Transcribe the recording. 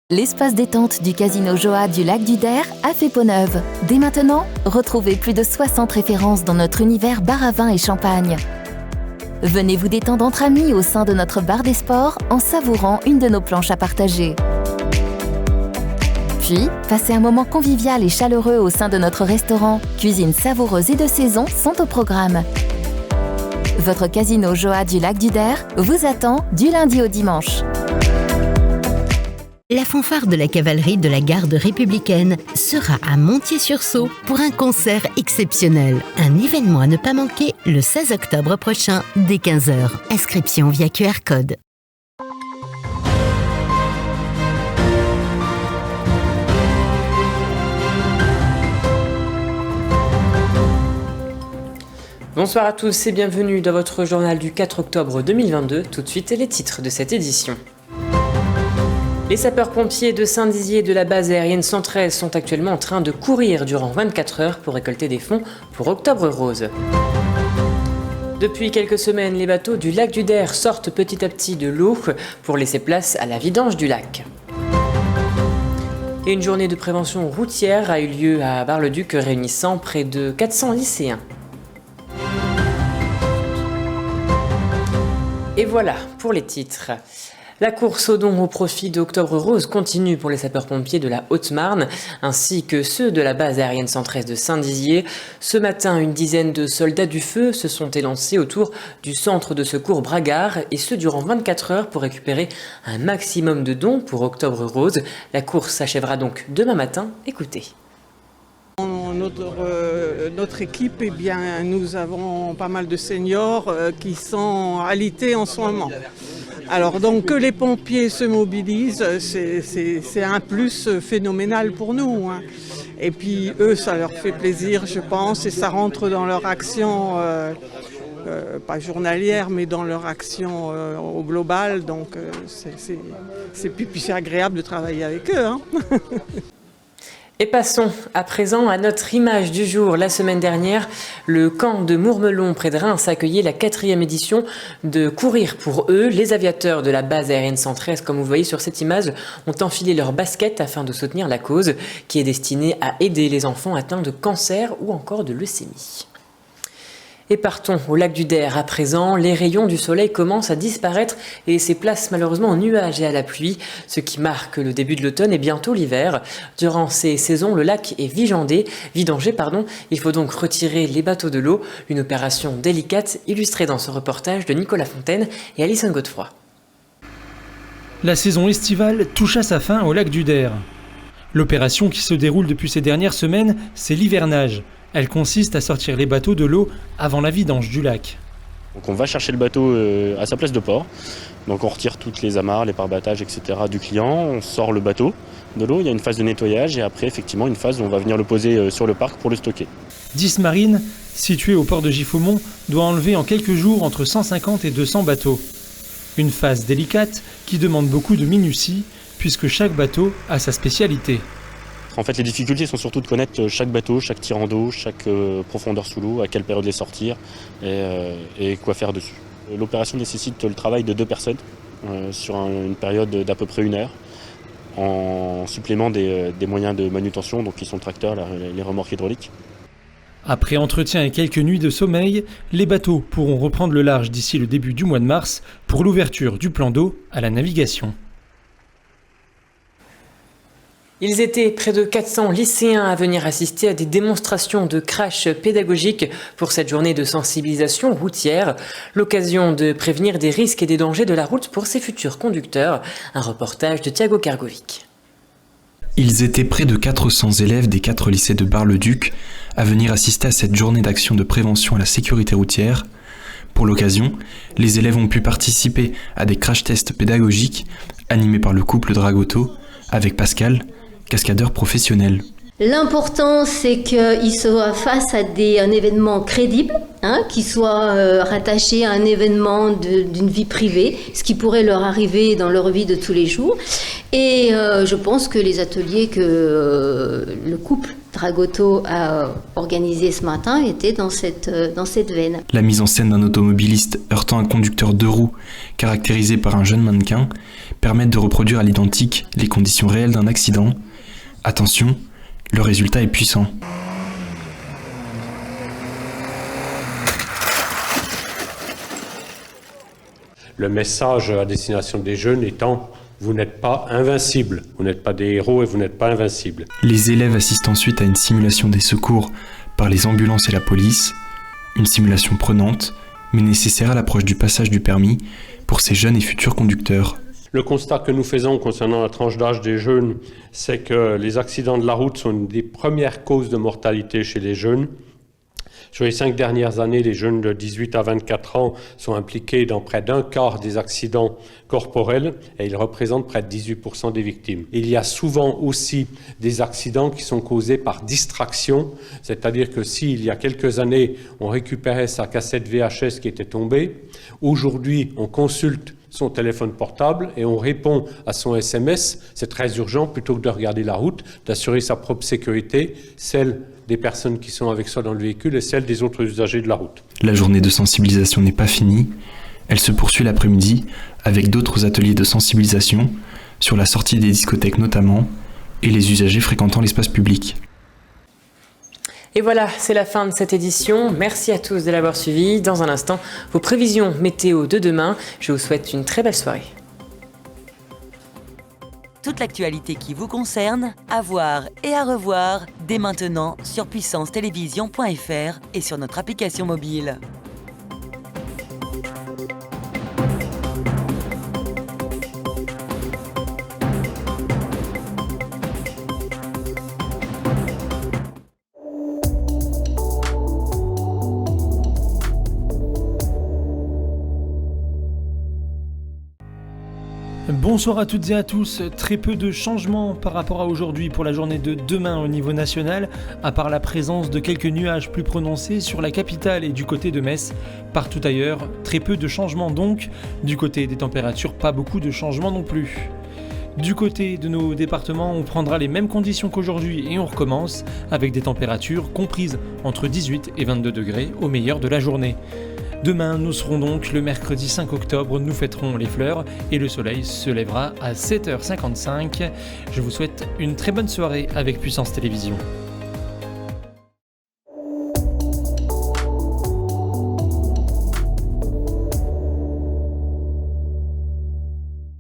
L'espace détente du Casino Joa du Lac du Der a fait peau neuve. Dès maintenant, retrouvez plus de 60 références dans notre univers bar à vin et champagne. Venez vous détendre entre amis au sein de notre bar des sports en savourant une de nos planches à partager. Puis, passez un moment convivial et chaleureux au sein de notre restaurant. Cuisine savoureuse et de saison sont au programme. Votre Casino Joa du Lac du Der vous attend du lundi au dimanche. La fanfare de la cavalerie de la garde républicaine sera à Montier-sur-Sault pour un concert exceptionnel. Un événement à ne pas manquer le 16 octobre prochain dès 15h. Inscription via QR code. Bonsoir à tous et bienvenue dans votre journal du 4 octobre 2022. Tout de suite, les titres de cette édition. Les sapeurs-pompiers de Saint-Dizier de la base aérienne 113 sont actuellement en train de courir durant 24 heures pour récolter des fonds pour Octobre Rose. Depuis quelques semaines, les bateaux du lac du Der sortent petit à petit de l'eau pour laisser place à la vidange du lac. Et une journée de prévention routière a eu lieu à Bar-le-Duc réunissant près de 400 lycéens. Et voilà pour les titres. La course aux dons au profit d'Octobre Rose continue pour les sapeurs-pompiers de la Haute-Marne, ainsi que ceux de la base aérienne 113 de Saint-Dizier. Ce matin, une dizaine de soldats du feu se sont élancés autour du centre de secours Bragard, et ce durant 24 heures pour récupérer un maximum de dons pour Octobre Rose. La course s'achèvera donc demain matin. Écoutez. Notre équipe, eh bien, nous avons pas mal de seniors qui sont alités en ce moment. Alors donc que les pompiers se mobilisent, c'est un plus phénoménal pour nous, hein. Et puis eux, ça leur fait plaisir, je pense, et ça rentre dans leur action, pas journalière, mais dans leur action au global. Donc c'est agréable de travailler avec eux, hein. Et passons à présent à notre image du jour. La semaine dernière, le camp de Mourmelon près de Reims accueillait la 4e édition de Courir pour eux. Les aviateurs de la base aérienne 113, comme vous voyez sur cette image, ont enfilé leurs baskets afin de soutenir la cause qui est destinée à aider les enfants atteints de cancer ou encore de leucémie. Et partons au lac du Der à présent. Les rayons du soleil commencent à disparaître et laisser place malheureusement aux nuages et à la pluie, ce qui marque le début de l'automne et bientôt l'hiver. Durant ces saisons, le lac est vidangé. Il faut donc retirer les bateaux de l'eau, une opération délicate illustrée dans ce reportage de Nicolas Fontaine et Alison Godefroy. La saison estivale touche à sa fin au lac du Der. L'opération qui se déroule depuis ces dernières semaines, c'est l'hivernage. Elle consiste à sortir les bateaux de l'eau avant la vidange du lac. Donc on va chercher le bateau à sa place de port. Donc on retire toutes les amarres, les pare-battages, etc. du client. On sort le bateau de l'eau. Il y a une phase de nettoyage et après effectivement une phase où on va venir le poser sur le parc pour le stocker. 10 Marine, située au port de Giffaumont, doit enlever en quelques jours entre 150 et 200 bateaux. Une phase délicate qui demande beaucoup de minutie puisque chaque bateau a sa spécialité. En fait, les difficultés sont surtout de connaître chaque bateau, chaque tirant d'eau, chaque profondeur sous l'eau, à quelle période les sortir et quoi faire dessus. L'opération nécessite le travail de 2 personnes sur une période d'à peu près 1 heure, en supplément des moyens de manutention, donc qui sont le tracteur, les remorques hydrauliques. Après entretien et quelques nuits de sommeil, les bateaux pourront reprendre le large d'ici le début du mois de mars pour l'ouverture du plan d'eau à la navigation. Ils étaient près de 400 lycéens à venir assister à des démonstrations de crash pédagogiques pour cette journée de sensibilisation routière. L'occasion de prévenir des risques et des dangers de la route pour ses futurs conducteurs. Un reportage de Thiago Kargovic. Ils étaient près de 400 élèves des 4 lycées de Bar-le-Duc à venir assister à cette journée d'action de prévention à la sécurité routière. Pour l'occasion, les élèves ont pu participer à des crash tests pédagogiques animés par le couple Dragoto avec Pascal, cascadeur professionnel. L'important, c'est qu'ils soient face à un événement crédible, qui soit rattaché à un événement d'une vie privée, ce qui pourrait leur arriver dans leur vie de tous les jours. Et je pense que les ateliers que le couple Dragotto a organisé ce matin était dans cette veine. La mise en scène d'un automobiliste heurtant un conducteur 2 roues caractérisé par un jeune mannequin permet de reproduire à l'identique les conditions réelles d'un accident. Attention, le résultat est puissant. Le message à destination des jeunes étant « Vous n'êtes pas invincibles, vous n'êtes pas des héros et vous n'êtes pas invincibles ». Les élèves assistent ensuite à une simulation des secours par les ambulances et la police, une simulation prenante, mais nécessaire à l'approche du passage du permis pour ces jeunes et futurs conducteurs. Le constat que nous faisons concernant la tranche d'âge des jeunes, c'est que les accidents de la route sont une des premières causes de mortalité chez les jeunes. Sur les 5 dernières années, les jeunes de 18 à 24 ans sont impliqués dans près d'un quart des accidents corporels et ils représentent près de 18% des victimes. Il y a souvent aussi des accidents qui sont causés par distraction, c'est-à-dire que s'il y a quelques années, on récupérait sa cassette VHS qui était tombée, aujourd'hui, on consulte son téléphone portable et on répond à son SMS. C'est très urgent, plutôt que de regarder la route, d'assurer sa propre sécurité, celle des personnes qui sont avec soi dans le véhicule et celle des autres usagers de la route. La journée de sensibilisation n'est pas finie. Elle se poursuit l'après-midi avec d'autres ateliers de sensibilisation sur la sortie des discothèques notamment et les usagers fréquentant l'espace public. Et voilà, c'est la fin de cette édition. Merci à tous de l'avoir suivi. Dans un instant, vos prévisions météo de demain. Je vous souhaite une très belle soirée. Toute l'actualité qui vous concerne, à voir et à revoir dès maintenant sur puissancetélévision.fr et sur notre application mobile. Bonsoir à toutes et à tous. Très peu de changements par rapport à aujourd'hui pour la journée de demain au niveau national, à part la présence de quelques nuages plus prononcés sur la capitale et du côté de Metz. Partout ailleurs, très peu de changements donc. Du côté des températures, pas beaucoup de changements non plus. Du côté de nos départements, on prendra les mêmes conditions qu'aujourd'hui et on recommence avec des températures comprises entre 18 et 22 degrés au meilleur de la journée. Demain, nous serons donc le mercredi 5 octobre, nous fêterons les fleurs et le soleil se lèvera à 7h55. Je vous souhaite une très bonne soirée avec Puissance Télévision.